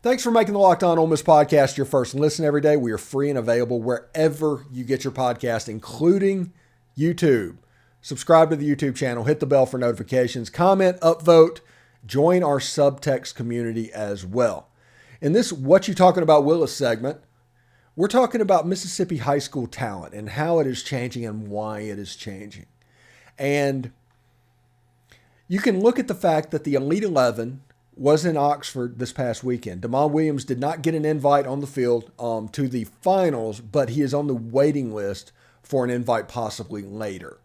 Thanks for making the Locked On Ole Miss podcast your first listen every day. We are free and available wherever you get your podcast, including YouTube. Subscribe to the YouTube channel, hit the bell for notifications, comment, upvote, join our Subtext community as well. In this What You Talking About Willis segment, we're talking about Mississippi high school talent and how it is changing and why it is changing. And you can look at the fact that the Elite 11 was in Oxford this past weekend. Damon Williams did not get an invite on the field to the finals, but he is on the waiting list for an invite possibly later.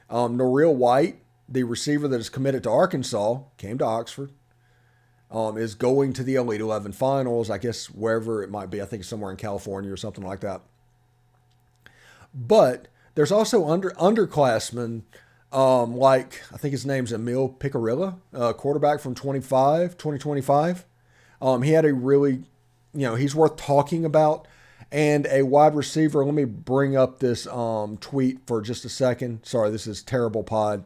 Noreel White, the receiver that is committed to Arkansas, came to Oxford, is going to the Elite 11 finals, I guess wherever it might be. I think somewhere in California or something like that. But there's also underclassmen like, I think his name's Emil Picarella, quarterback from 2025. He had a really, he's worth talking about. And a wide receiver, let me bring up this tweet for just a second. Sorry, this is terrible pod.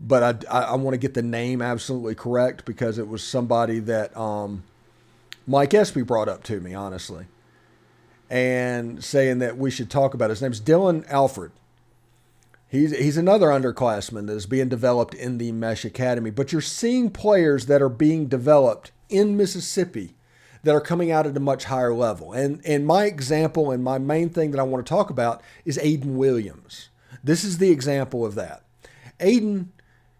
But I want to get the name absolutely correct because it was somebody that Mike Espy brought up to me, honestly. And saying that we should talk about. His name's Dylan Alford. He's another underclassman that is being developed in the Mesh Academy. But you're seeing players that are being developed in Mississippi that are coming out at a much higher level. And my example and my main thing that I want to talk about is Aiden Williams. This is the example of that. Aiden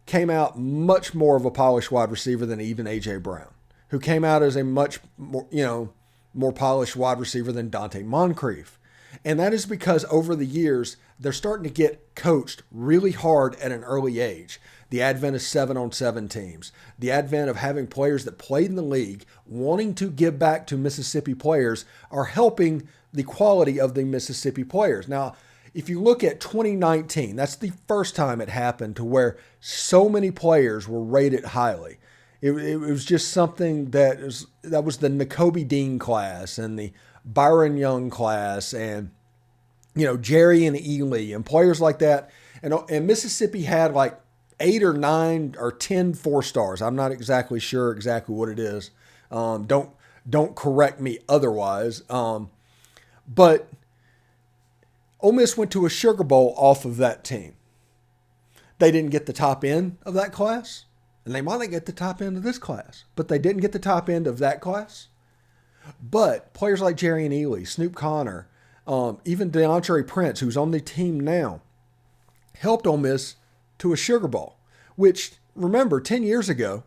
came out much more of a polished wide receiver than even A.J. Brown, who came out as a much more, more polished wide receiver than Dante Moncrief. And that is because over the years, they're starting to get coached really hard at an early age. The advent of 7-on-7 teams, the advent of having players that played in the league wanting to give back to Mississippi players are helping the quality of the Mississippi players. Now, if you look at 2019, that's the first time it happened to where so many players were rated highly. It was just something that was the N'Kobe Dean class and the Byron Young class and, Jerry and Ely and players like that. And Mississippi had like 8 or 9 or 10 4-stars. I'm not exactly sure exactly what it is. Don't correct me otherwise. But Ole Miss went to a Sugar Bowl off of that team. They didn't get the top end of that class, and they might not get the top end of this class, but they didn't get the top end of that class. But players like Jerry and Ely, Snoop Connor, even DeAndre Prince, who's on the team now, helped Ole Miss to a Sugar Bowl, which, remember, 10 years ago,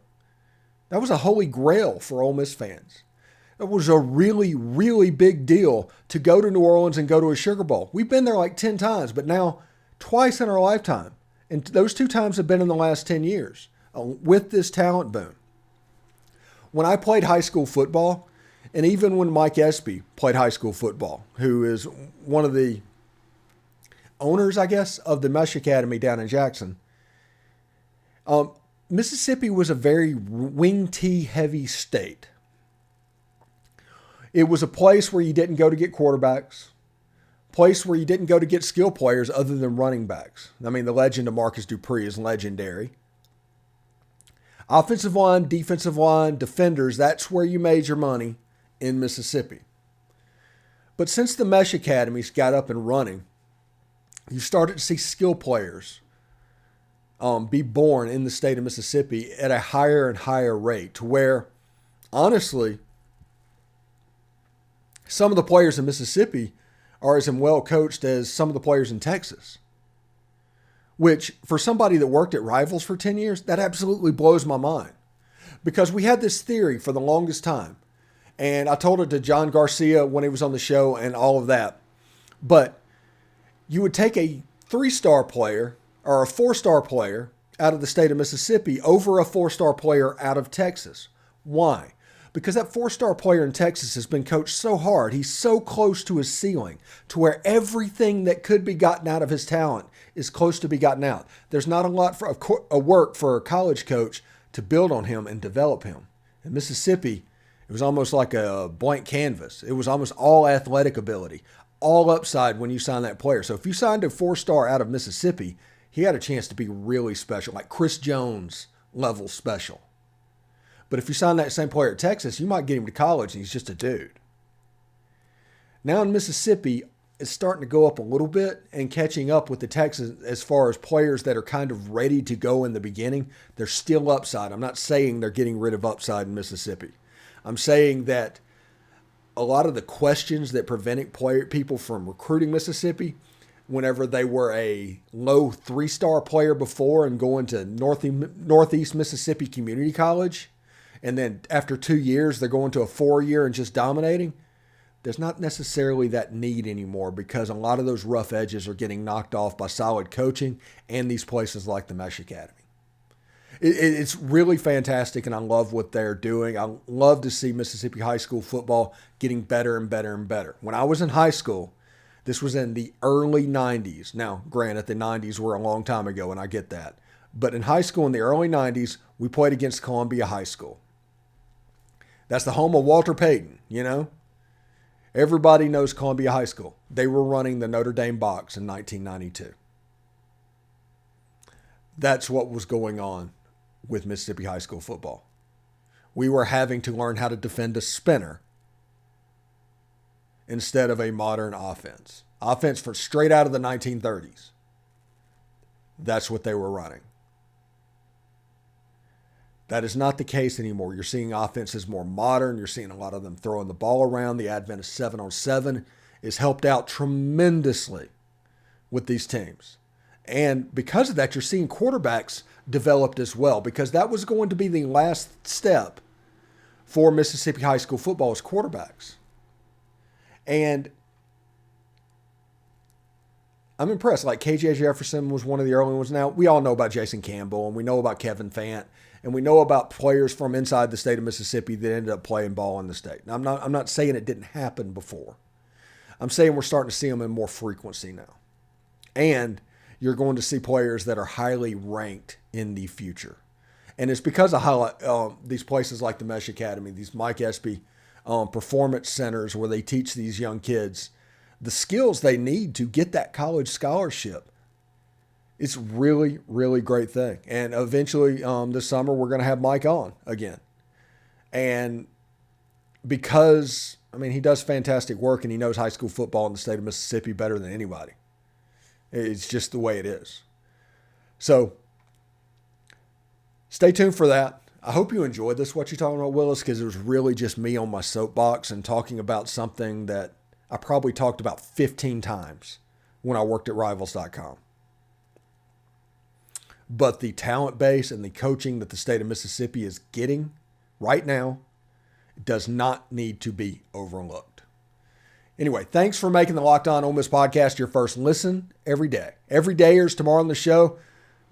that was a holy grail for Ole Miss fans. It was a really, really big deal to go to New Orleans and go to a Sugar Bowl. We've been there like 10 times, but now twice in our lifetime. And those 2 times have been in the last 10 years with this talent boom. When I played high school football, and even when Mike Espy played high school football, who is one of the owners, I guess, of the Mesh Academy down in Jackson, Mississippi was a very wing T heavy state. It was a place where you didn't go to get quarterbacks, place where you didn't go to get skill players other than running backs. I mean, the legend of Marcus Dupree is legendary. Offensive line, defensive line, defenders, that's where you made your money in Mississippi. But since the Mesh Academies got up and running, you started to see skill players be born in the state of Mississippi at a higher and higher rate to where, honestly, some of the players in Mississippi are as well coached as some of the players in Texas, which for somebody that worked at Rivals for 10 years, that absolutely blows my mind because we had this theory for the longest time. And I told it to John Garcia when he was on the show and all of that. But you would take a 3-star player or a 4-star player out of the state of Mississippi over a 4-star player out of Texas. Why? Because that 4-star player in Texas has been coached so hard. He's so close to his ceiling to where everything that could be gotten out of his talent is close to be gotten out. There's not a lot of work for a college coach to build on him and develop him. In Mississippi, it was almost like a blank canvas. It was almost all athletic ability, all upside when you sign that player. So if you signed a 4-star out of Mississippi, he had a chance to be really special, like Chris Jones level special. But if you sign that same player at Texas, you might get him to college and he's just a dude. Now in Mississippi, it's starting to go up a little bit and catching up with the Texans as far as players that are kind of ready to go in the beginning. They're still upside. I'm not saying they're getting rid of upside in Mississippi. I'm saying that a lot of the questions that prevented people from recruiting Mississippi whenever they were a low 3-star player before and going to Northeast Mississippi Community College, and then after 2 years they're going to a 4-year and just dominating, there's not necessarily that need anymore because a lot of those rough edges are getting knocked off by solid coaching and these places like the Mesh Academy. It's really fantastic, and I love what they're doing. I love to see Mississippi high school football getting better and better and better. When I was in high school, this was in the early 90s. Now, granted, the 90s were a long time ago, and I get that. But in high school in the early 90s, we played against Columbia High School. That's the home of Walter Payton, you know? Everybody knows Columbia High School. They were running the Notre Dame box in 1992. That's what was going on with Mississippi high school football. We were having to learn how to defend a spinner instead of a modern offense. Offense for straight out of the 1930s. That's what they were running. That is not the case anymore. You're seeing offenses more modern. You're seeing a lot of them throwing the ball around. The advent of 7-on-7 is helped out tremendously with these teams. And because of that, you're seeing quarterbacks developed as well, because that was going to be the last step for Mississippi high school football is quarterbacks. And I'm impressed. Like KJ Jefferson was one of the early ones. Now, we all know about Jason Campbell, and we know about Kevin Fant, and we know about players from inside the state of Mississippi that ended up playing ball in the state. Now, I'm not saying it didn't happen before. I'm saying we're starting to see them in more frequency now. And you're going to see players that are highly ranked in the future. And it's because of these places like the Mesh Academy, these Mike Espy performance centers where they teach these young kids the skills they need to get that college scholarship. It's really, really great thing. And eventually this summer, we're going to have Mike on again. And because, I mean, he does fantastic work and he knows high school football in the state of Mississippi better than anybody. It's just the way it is. So stay tuned for that. I hope you enjoyed this, What You Talking About, Willis, because it was really just me on my soapbox and talking about something that I probably talked about 15 times when I worked at Rivals.com. But the talent base and the coaching that the state of Mississippi is getting right now does not need to be overlooked. Anyway, thanks for making the Locked On Ole Miss podcast your first listen every day. Every dayers tomorrow on the show,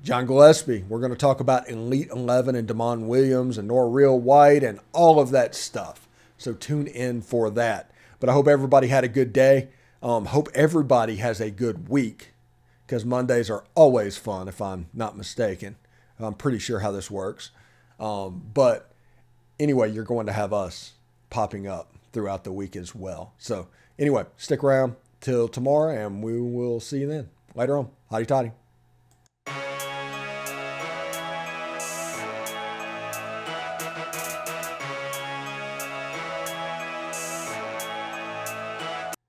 John Gillespie. We're going to talk about Elite 11 and Damon Williams and Norreal White and all of that stuff. So tune in for that. But I hope everybody had a good day. Hope everybody has a good week, because Mondays are always fun, if I'm not mistaken. I'm pretty sure how this works. But anyway, you're going to have us popping up throughout the week as well. So anyway, stick around till tomorrow, and we will see you then. Later on. Hotty toddy.